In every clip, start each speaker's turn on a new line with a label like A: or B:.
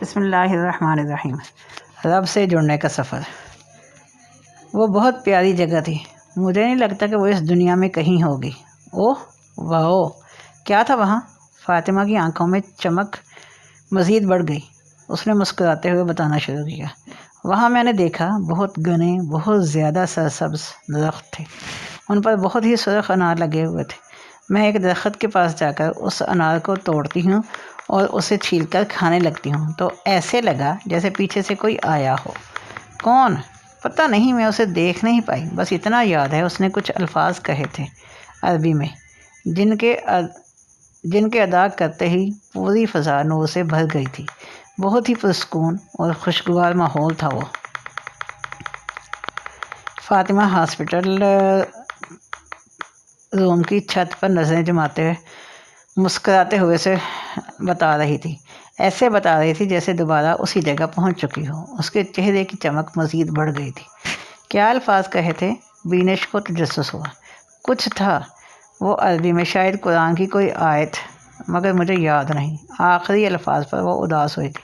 A: بسم اللہ الرحمن الرحیم۔ رب سے جڑنے کا سفر۔ وہ بہت پیاری جگہ تھی، مجھے نہیں لگتا کہ وہ اس دنیا میں کہیں ہوگی۔ اوہ واہ، کیا تھا وہاں؟ فاطمہ کی آنکھوں میں چمک مزید بڑھ گئی۔ اس نے مسکراتے ہوئے بتانا شروع کیا۔ وہاں میں نے دیکھا بہت گھنے، بہت زیادہ سرسبز درخت تھے، ان پر بہت ہی سرخ انار لگے ہوئے تھے۔ میں ایک درخت کے پاس جا کر اس انار کو توڑتی ہوں اور اسے چھیل کر کھانے لگتی ہوں تو ایسے لگا جیسے پیچھے سے کوئی آیا ہو۔ کون؟ پتہ نہیں، میں اسے دیکھ نہیں پائی، بس اتنا یاد ہے اس نے کچھ الفاظ کہے تھے عربی میں، جن کے ادا کرتے ہی پوری فضا نور سے بھر گئی تھی۔ بہت ہی پرسکون اور خوشگوار ماحول تھا وہ۔ فاطمہ ہاسپٹل روم کی چھت پر نظریں جماتے ہوئے مسکراتے ہوئے سے بتا رہی تھی، ایسے بتا رہی تھی جیسے دوبارہ اسی جگہ پہنچ چکی ہو۔ اس کے چہرے کی چمک مزید بڑھ گئی تھی۔ کیا الفاظ کہے تھے؟ بینش کو تجسس ہوا۔ کچھ تھا وہ عربی میں، شاید قرآن کی کوئی آیت، مگر مجھے یاد نہیں۔ آخری الفاظ پر وہ اداس ہوئی تھی۔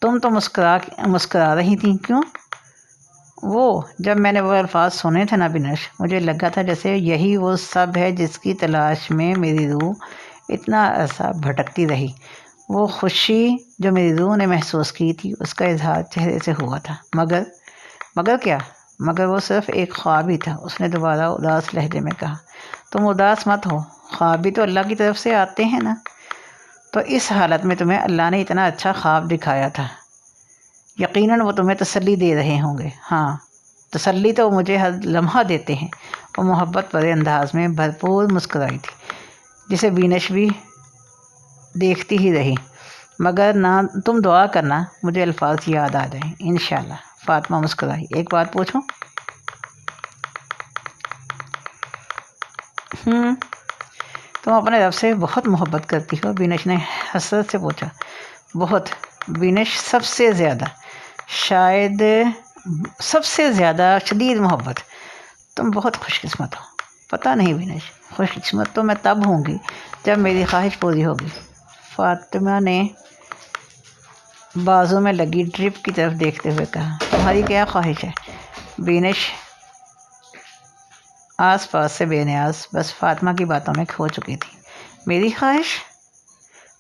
A: تم تو مسکرا رہی تھی، کیوں؟ وہ جب میں نے وہ الفاظ سنے تھے نا بینش، مجھے لگا تھا جیسے یہی وہ سب ہے جس کی تلاش میں میری روح اتنا عرصہ بھٹکتی رہی۔ وہ خوشی جو میری روح نے محسوس کی تھی، اس کا اظہار چہرے سے ہوا تھا۔ مگر کیا؟ مگر وہ صرف ایک خواب ہی تھا۔ اس نے دوبارہ اداس لہجے میں کہا۔ تم اداس مت ہو، خواب بھی تو اللہ کی طرف سے آتے ہیں نا۔ تو اس حالت میں تمہیں اللہ نے اتنا اچھا خواب دکھایا تھا، یقیناً وہ تمہیں تسلی دے رہے ہوں گے۔ ہاں، تسلی تو مجھے ہر لمحہ دیتے ہیں۔ وہ محبت بھرے انداز میں بھرپور مسکرائی تھی، جسے بینش بھی دیکھتی ہی رہی۔ مگر نہ تم دعا کرنا، مجھے الفاظ یاد آ جائیں انشاءاللہ۔ فاطمہ مسکرائی۔ ایک بات پوچھوں؟ تم اپنے رب سے بہت محبت کرتی ہو؟ بینش نے حسرت سے پوچھا۔ بہت بینش، سب سے زیادہ، شاید سب سے زیادہ شدید محبت۔ تم بہت خوش قسمت ہو۔ پتہ نہیں بینش، خوش قسمت تو میں تب ہوں گی جب میری خواہش پوری ہوگی۔ فاطمہ نے بازو میں لگی ڈرپ کی طرف دیکھتے ہوئے کہا۔ تمہاری کیا خواہش ہے؟ بینش آس پاس سے بے نیاز بس فاطمہ کی باتوں میں کھو چکی تھی۔ میری خواہش؟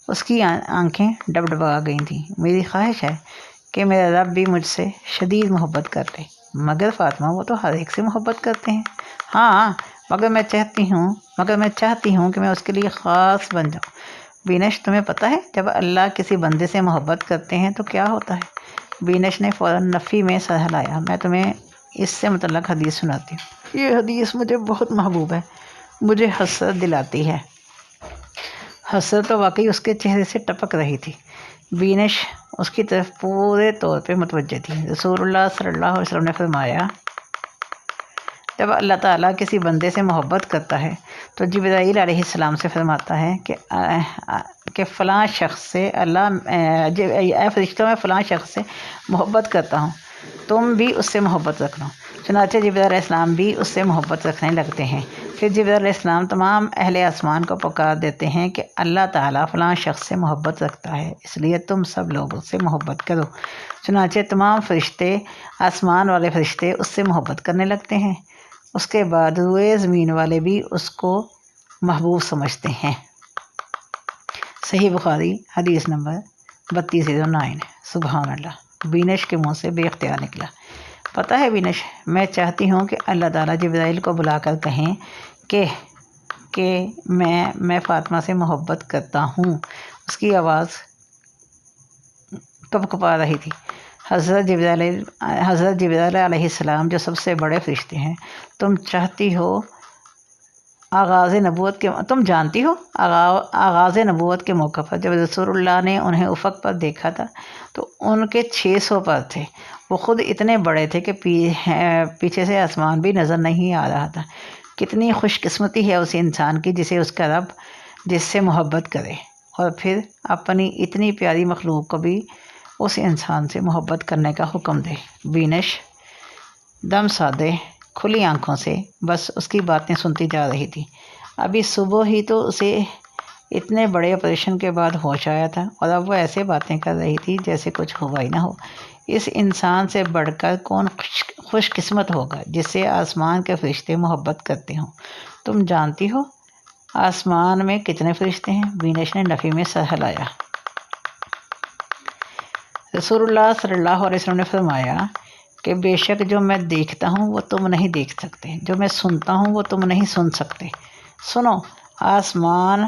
A: اس کی آنکھیں ڈبڈبا گئی تھیں۔ میری خواہش ہے کہ میرا رب بھی مجھ سے شدید محبت کرتے۔ مگر فاطمہ، وہ تو ہر ایک سے محبت کرتے ہیں۔ ہاں، مگر میں چاہتی ہوں کہ میں اس کے لیے خاص بن جاؤں۔ بینش، تمہیں پتہ ہے جب اللہ کسی بندے سے محبت کرتے ہیں تو کیا ہوتا ہے؟ بینش نے فوراً نفی میں سر ہلایا۔ میں تمہیں اس سے متعلق حدیث سناتی ہوں۔ یہ حدیث مجھے بہت محبوب ہے، مجھے حسرت دلاتی ہے۔ حسرت تو واقعی اس کے چہرے سے ٹپک رہی تھی۔ بینش اس کی طرف پورے طور پہ متوجہ تھی۔ رسول اللہ صلی اللہ علیہ وسلم نے فرمایا، جب اللہ تعالیٰ کسی بندے سے محبت کرتا ہے تو جبرائیل علیہ السلام سے فرماتا ہے کہ فلاں شخص سے اے فرشتوں، میں فلاں شخص سے محبت کرتا ہوں، تم بھی اس سے محبت رکھنا۔ چنانچہ جبرائیل علیہ السلام بھی اس سے محبت رکھنے لگتے ہیں۔ پھر جبرائیل علیہ السلام تمام اہل آسمان کو پکار دیتے ہیں کہ اللہ تعالیٰ فلاں شخص سے محبت رکھتا ہے، اس لیے تم سب لوگ اس سے محبت کرو۔ چنانچہ تمام فرشتے، آسمان والے فرشتے اس سے محبت کرنے لگتے ہیں۔ اس کے بعد روئے زمین والے بھی اس کو محبوب سمجھتے ہیں۔ صحیح بخاری حدیث نمبر 3209۔ سبحان اللہ، بینش کے منہ سے بے اختیار نکلا۔ پتہ ہے بینش، میں چاہتی ہوں کہ اللہ تعالیٰ جبرائیل کو بلا کر کہیں کہ میں فاطمہ سے محبت کرتا ہوں۔ اس کی آواز کپکپا رہی تھی۔ حضرت جبرائیل علیہ السلام جو سب سے بڑے فرشتے ہیں، تم جانتی ہو آغاز نبوت کے موقع پر جب رسول اللہ نے انہیں افق پر دیکھا تھا تو ان کے 600 پر تھے۔ وہ خود اتنے بڑے تھے کہ پیچھے سے آسمان بھی نظر نہیں آ رہا تھا۔ کتنی خوش قسمتی ہے اس انسان کی جسے اس کا رب جس سے محبت کرے، اور پھر اپنی اتنی پیاری مخلوق کو بھی اس انسان سے محبت کرنے کا حکم دے۔ بینش دم سادے کھلی آنکھوں سے بس اس کی باتیں سنتی جا رہی تھی۔ ابھی صبح ہی تو اسے اتنے بڑے آپریشن کے بعد ہوش آیا تھا اور اب وہ ایسے باتیں کر رہی تھی جیسے کچھ ہوا ہی نہ ہو۔ اس انسان سے بڑھ کر کون خوش قسمت ہوگا جس سے آسمان کے فرشتے محبت کرتے ہوں۔ تم جانتی ہو آسمان میں کتنے فرشتے ہیں؟ وینش نے نفی میں سر ہلایا۔ رسول اللہ صلی اللہ علیہ وسلم نے فرمایا کہ بے شک جو میں دیکھتا ہوں وہ تم نہیں دیکھ سکتے، جو میں سنتا ہوں وہ تم نہیں سن سکتے۔ سنو، آسمان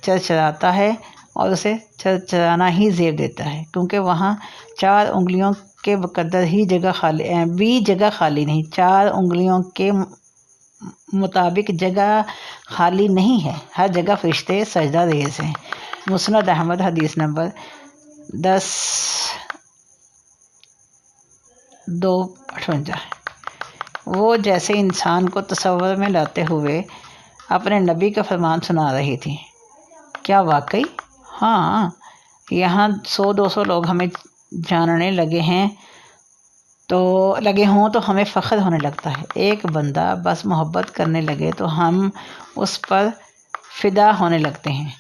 A: چرچراتا ہے اور اسے چرچرانا ہی زیب دیتا ہے، کیونکہ وہاں 4 انگلیوں کے مقدر ہی جگہ خالی نہیں، 4 انگلیوں کے مطابق جگہ خالی نہیں ہے، ہر جگہ فرشتے سجدہ ریز ہیں۔ مسند احمد حدیث نمبر 10,258۔ وہ جیسے انسان کو تصور میں لاتے ہوئے اپنے نبی کا فرمان سنا رہی تھی۔ کیا واقعی؟ ہاں، یہاں 100-200 لوگ ہمیں جاننے لگے ہوں تو ہمیں فخر ہونے لگتا ہے۔ ایک بندہ بس محبت کرنے لگے تو ہم اس پر فدا ہونے لگتے ہیں۔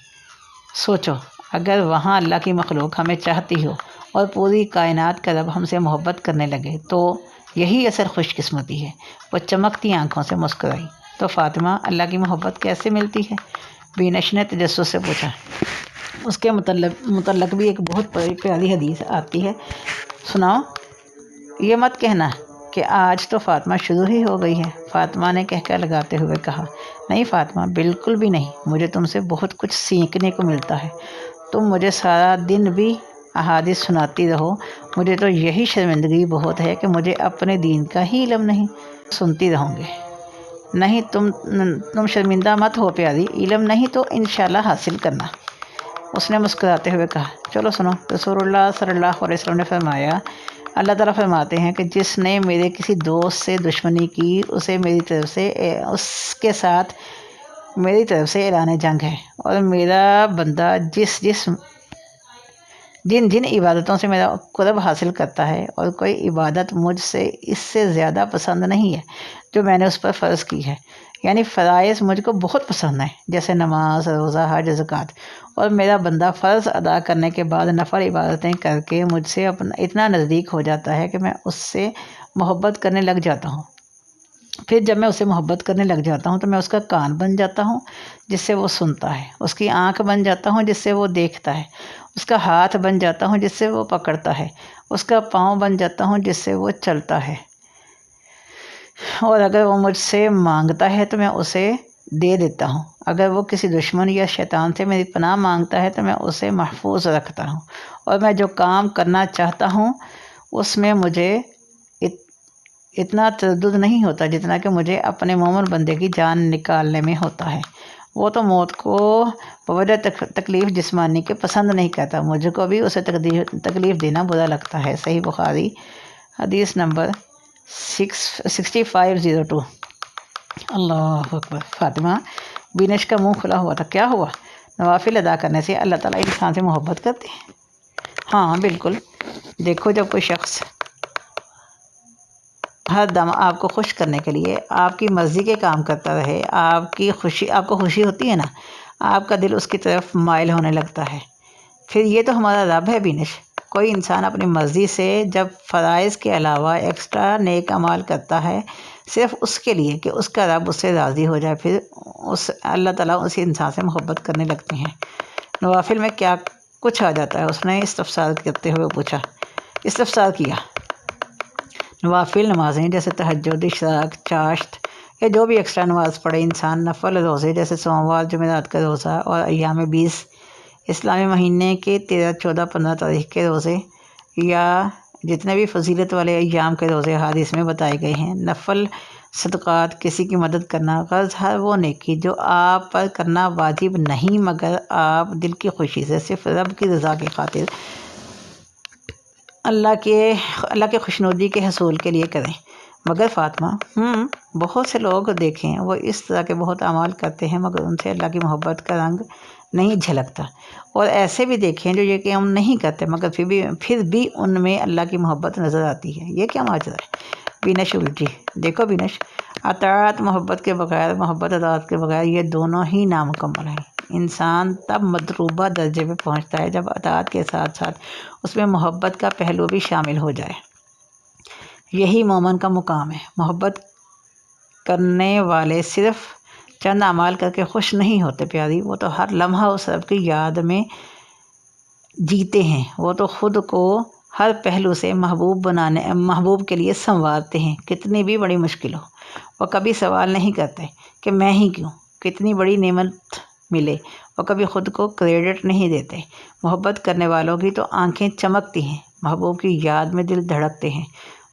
A: سوچو، اگر وہاں اللہ کی مخلوق ہمیں چاہتی ہو اور پوری کائنات کا رب ہم سے محبت کرنے لگے تو یہی اصل خوش قسمتی ہے۔ وہ چمکتی آنکھوں سے مسکرائی۔ تو فاطمہ، اللہ کی محبت کیسے ملتی ہے؟ وینش نے تجسس سے پوچھا۔ اس کے متعلق بھی ایک بہت پیاری حدیث آتی ہے، سناؤ؟ یہ مت کہنا کہ آج تو فاطمہ شروع ہی ہو گئی ہے، فاطمہ نے کہہ کر لگاتے ہوئے کہا۔ نہیں فاطمہ، بالکل بھی نہیں، مجھے تم سے بہت کچھ سیکھنے کو ملتا ہے۔ تم مجھے سارا دن بھی احادیث سناتی رہو، مجھے تو یہی شرمندگی بہت ہے کہ مجھے اپنے دین کا ہی علم نہیں۔ سنتی رہوں گے۔ نہیں، تم شرمندہ مت ہو پیاری، علم نہیں تو انشاءاللہ حاصل کرنا۔ اس نے مسکراتے ہوئے کہا۔ چلو سنو، رسول اللہ صلی اللہ علیہ وسلم نے فرمایا، اللہ تعالیٰ فرماتے ہیں کہ جس نے میرے کسی دوست سے دشمنی کی اس کے ساتھ میری طرف سے اعلان جنگ ہے، اور میرا بندہ جن عبادتوں سے میرا قرب حاصل کرتا ہے، اور کوئی عبادت مجھ سے اس سے زیادہ پسند نہیں ہے جو میں نے اس پر فرض کی ہے، یعنی فرائض مجھ کو بہت پسند ہیں، جیسے نماز، روزہ، حج، زکوٰۃ، اور میرا بندہ فرض ادا کرنے کے بعد نفل عبادتیں کر کے مجھ سے اتنا نزدیک ہو جاتا ہے کہ میں اس سے محبت کرنے لگ جاتا ہوں۔ پھر جب میں اسے محبت کرنے لگ جاتا ہوں تو میں اس کا کان بن جاتا ہوں جس سے وہ سنتا ہے، اس کی آنکھ بن جاتا ہوں جس سے وہ دیکھتا ہے، اس کا ہاتھ بن جاتا ہوں جس سے وہ پکڑتا ہے، اس کا پاؤں بن جاتا ہوں جس سے وہ چلتا ہے، اور اگر وہ مجھ سے مانگتا ہے تو میں اسے دے دیتا ہوں۔ اگر وہ کسی دشمن یا شیطان سے میری پناہ مانگتا ہے تو میں اسے محفوظ رکھتا ہوں، اور میں جو کام کرنا چاہتا ہوں اس میں مجھے اتنا تردد نہیں ہوتا جتنا کہ مجھے اپنے مومن بندے کی جان نکالنے میں ہوتا ہے۔ وہ تو موت کو بوجہ تکلیف جسمانی کے پسند نہیں کرتا، مجھ کو بھی اسے تکلیف دینا برا لگتا ہے۔ صحیح بخاری حدیث نمبر 6502۔ اللہ اکبر۔ فاطمہ، وینش کا منہ کھلا ہوا تھا۔ کیا ہوا؟ نوافل ادا کرنے سے اللہ تعالیٰ انسان سے محبت کرتے ہیں؟ ہاں بالکل۔ دیکھو، جب کوئی شخص ہر دم آپ کو خوش کرنے کے لیے آپ کی مرضی کے کام کرتا رہے، آپ کو خوشی ہوتی ہے نا، آپ کا دل اس کی طرف مائل ہونے لگتا ہے۔ پھر یہ تو ہمارا رب ہے وینش۔ کوئی انسان اپنی مرضی سے جب فرائض کے علاوہ ایکسٹرا نیک اعمال کرتا ہے صرف اس کے لیے کہ اس کا رب اس سے راضی ہو جائے، پھر اللہ تعالیٰ اسی انسان سے محبت کرنے لگتے ہیں۔ نوافل میں کیا کچھ آ جاتا ہے؟ اس نے استفسار کرتے ہوئے پوچھا۔ استفسار کیا۔ نوافل نمازیں جیسے تہجد، اشراق، چاشت، یا جو بھی ایکسٹرا نماز پڑھے انسان، نفل روزے جیسے سوموار، جمعرات کا روزہ، اور ایام 20 اسلامی مہینے کے 13، 14، 15 تاریخ کے روزے، یا جتنے بھی فضیلت والے ایام کے روزے حدیث میں بتائے گئے ہیں، نفل صدقات، کسی کی مدد کرنا، غرض ہر وہ نیکی جو آپ پر کرنا واجب نہیں مگر آپ دل کی خوشی سے صرف رب کی رضا کی خاطر اللہ کے خوشنودی کے حصول کے لیے کریں۔ مگر فاطمہ، بہت سے لوگ دیکھیں وہ اس طرح کے بہت اعمال کرتے ہیں مگر ان سے اللہ کی محبت کا رنگ نہیں جھلکتا، اور ایسے بھی دیکھیں جو یہ کام نہیں کرتے مگر پھر بھی ان میں اللہ کی محبت نظر آتی ہے۔ یہ کیا ماجرا ہے؟ وینش الجھی۔ دیکھو وینش، اطاعت محبت کے بغیر، محبت اطاعت کے بغیر، یہ دونوں ہی نامکمل ہیں۔ انسان تب مطلوبہ درجے پہ پہنچتا ہے جب اطاعت کے ساتھ ساتھ اس میں محبت کا پہلو بھی شامل ہو جائے۔ یہی مومن کا مقام ہے۔ محبت کرنے والے صرف چند اعمال کر کے خوش نہیں ہوتے پیاری، وہ تو ہر لمحہ اس رب کی یاد میں جیتے ہیں۔ وہ تو خود کو ہر پہلو سے محبوب کے لیے سنوارتے ہیں، کتنی بھی بڑی مشکل ہو۔ وہ کبھی سوال نہیں کرتے کہ میں ہی کیوں، کتنی بڑی نعمت ملے۔ وہ کبھی خود کو کریڈٹ نہیں دیتے۔ محبت کرنے والوں کی تو آنکھیں چمکتی ہیں، محبوب کی یاد میں دل دھڑکتے ہیں۔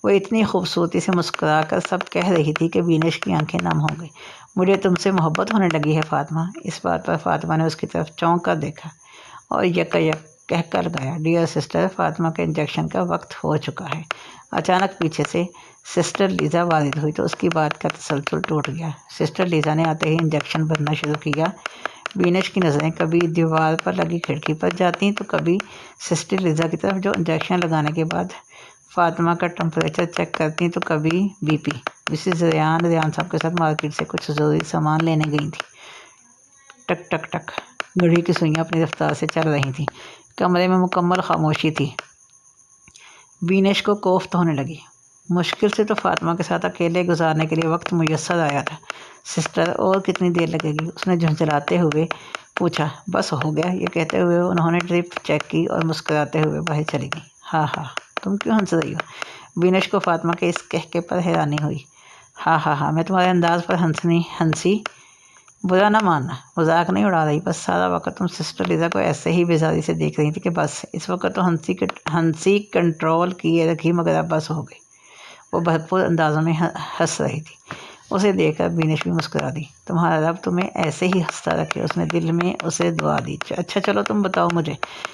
A: وہ اتنی خوبصورتی سے مسکرا کر سب کہہ رہی تھی کہ وینش کی آنکھیں نم ہو گئی۔ مجھے تم سے محبت ہونے لگی ہے فاطمہ۔ اس بات پر فاطمہ نے اس کی طرف چونک کر دیکھا اور یک کہہ کر گیا، ڈیئر سسٹر، فاطمہ کے انجیکشن کا وقت ہو چکا ہے۔ اچانک پیچھے سے سسٹر لیزا وارد ہوئی تو اس کی بات کا تسلسل ٹوٹ گیا۔ سسٹر لیزا نے آتے ہی انجیکشن بھرنا شروع کیا۔ وینش کی نظریں کبھی دیوار پر لگی کھڑکی پر جاتی تو کبھی سسٹر لیزا کی طرف جو انجیکشن لگانے کے بعد فاطمہ کا ٹمپریچر چیک کرتی تو کبھی بی پی۔ مسز ریان صاحب کے ساتھ مارکیٹ سے کچھ ضروری سامان لینے گئی تھی۔ ٹک ٹک ٹک گھڑی کی سوئیاں اپنی رفتار سے چل رہی تھیں۔ کمرے میں مکمل خاموشی تھی۔ وینش کو کوفت ہونے لگی۔ مشکل سے تو فاطمہ کے ساتھ اکیلے گزارنے کے لیے وقت میسر آیا تھا۔ سسٹر، اور کتنی دیر لگے گی؟ اس نے جھنجھلاتے ہوئے پوچھا۔ بس ہو گیا، یہ کہتے ہوئے انہوں نے ڈرپ چیک کی اور مسکراتے ہوئے باہر چلی گئی۔ ہاں ہاں، تم کیوں ہنس رہی ہو؟ وینش کو فاطمہ کے اس کہکے پر حیرانی ہوئی۔ ہاں، میں تمہارے انداز پر ہنسی، برا نہ ماننا، مذاق نہیں اڑا رہی، بس سارا وقت تم سسٹر لیزا کو ایسے ہی بیزاری سے دیکھ رہی تھی کہ بس اس وقت تو ہنسی کنٹرول کیے رکھی مگر اب بس ہو گئی۔ وہ بھرپور اندازوں میں ہنس رہی تھی۔ اسے دیکھ کر وینش بھی مسکرا دی۔ تمہارا رب تمہیں ایسے ہی ہنستا رکھے، اس نے دل میں اسے دعا دی۔ اچھا چلو تم بتاؤ مجھے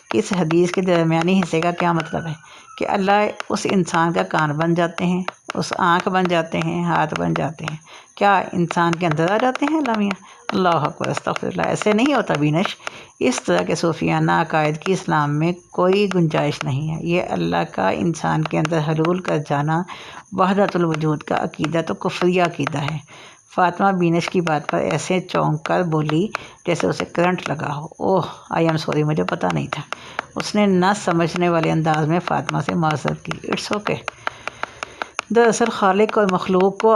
A: کہ اس حدیث کے درمیانی حصے کا کیا مطلب ہے کہ اللہ اس انسان کا کان بن جاتے ہیں، اس آنکھ بن جاتے ہیں، ہاتھ بن جاتے ہیں، کیا انسان کے اندر آ جاتے ہیں اللہ میاں؟ اللہ اکبر، استغفر اللہ، ایسے نہیں ہوتا وینش۔ اس طرح کے صوفیانہ عقائد کی اسلام میں کوئی گنجائش نہیں ہے۔ یہ اللہ کا انسان کے اندر حلول کر جانا وحدت الوجود کا عقیدہ تو کفریہ عقیدہ ہے۔ فاطمہ وینش کی بات پر ایسے چونک کر بولی جیسے اسے کرنٹ لگا ہو۔ اوہ، آئی ایم سوری، مجھے پتہ نہیں تھا۔ اس نے نہ سمجھنے والے انداز میں فاطمہ سے معذرت کی۔ It's okay. دراصل خالق اور مخلوق کو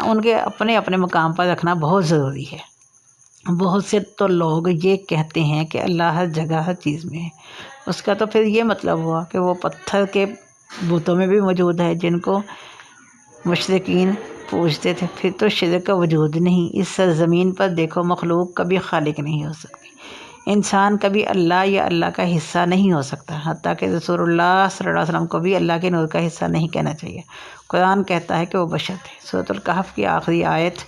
A: ان کے اپنے مقام پر رکھنا بہت ضروری ہے۔ بہت سے تو لوگ یہ کہتے ہیں کہ اللہ ہر جگہ ہر چیز میں ہے۔ اس کا تو پھر یہ مطلب ہوا کہ وہ پتھر کے بتوں میں بھی موجود ہے جن کو مشرکین پوجتے تھے۔ پھر تو شرک کا وجود نہیں۔ اس سرزمین پر دیکھو، مخلوق کبھی خالق نہیں ہو سکتی، انسان کبھی اللہ یا اللہ کا حصہ نہیں ہو سکتا، حتیٰ کہ رسول اللہ صلی اللہ علیہ وسلم کو بھی اللہ کے نور کا حصہ نہیں کہنا چاہیے۔ قرآن کہتا ہے کہ وہ بشر تھے۔ سورۃ الکہف کی آخری آیت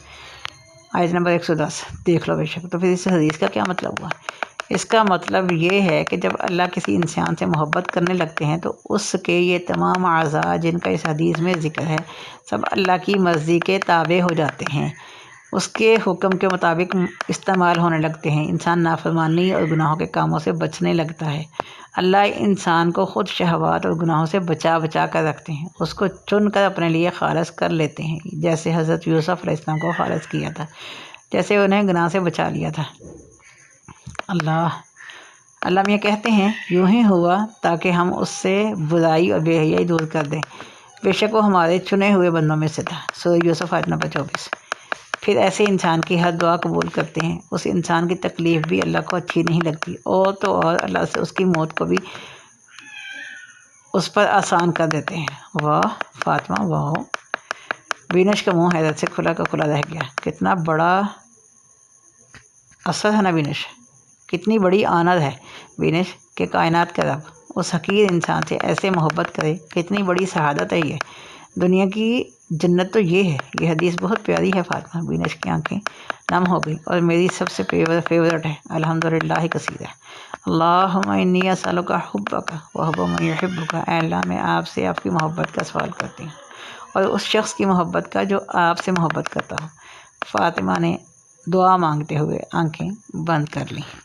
A: نمبر 110 دیکھ لو بے شک۔ تو پھر اس حدیث کا کیا مطلب ہوا؟ اس کا مطلب یہ ہے کہ جب اللہ کسی انسان سے محبت کرنے لگتے ہیں تو اس کے یہ تمام اعضاء جن کا اس حدیث میں ذکر ہے سب اللہ کی مرضی کے تابع ہو جاتے ہیں، اس کے حکم کے مطابق استعمال ہونے لگتے ہیں۔ انسان نافرمانی اور گناہوں کے کاموں سے بچنے لگتا ہے۔ اللہ انسان کو خود شہوات اور گناہوں سے بچا کر رکھتے ہیں، اس کو چن کر اپنے لیے خالص کر لیتے ہیں، جیسے حضرت یوسف علیہ السلام کو خالص کیا تھا، جیسے انہیں گناہ سے بچا لیا تھا۔ اللہ میاں کہتے ہیں یوں ہی ہوا تاکہ ہم اس سے برائی اور بے حیائی دور کر دیں، بے شک وہ ہمارے چنے ہوئے بندوں میں سے تھا۔ سورہ یوسف آیت نمبر 24۔ پھر ایسے انسان کی ہر دعا قبول کرتے ہیں۔ اس انسان کی تکلیف بھی اللہ کو اچھی نہیں لگتی، اور تو اور اللہ سے اس کی موت کو بھی اس پر آسان کر دیتے ہیں۔ واہ فاطمہ، واہ! وینش کا منہ حیرت سے کھلا کا کھلا رہ گیا۔ کتنا بڑا اثر ہے نا وینش، کتنی بڑی آنر ہے وینش کہ کائنات کا رب اس حقیر انسان سے ایسے محبت کرے، کتنی بڑی سعادت ہے یہ، دنیا کی جنت تو یہ ہے۔ یہ حدیث بہت پیاری ہے فاطمہ۔ وینش کی آنکھیں نم ہو گئی، اور میری سب سے فیورٹ ہے، الحمدللہ کثیرا، اللہم انی اسألک حبک وحب من یحبک۔ اے اللہ، میں آپ سے آپ کی محبت کا سوال کرتی ہوں اور اس شخص کی محبت کا جو آپ سے محبت کرتا ہو۔ فاطمہ نے دعا مانگتے ہوئے آنکھیں بند کر لیں۔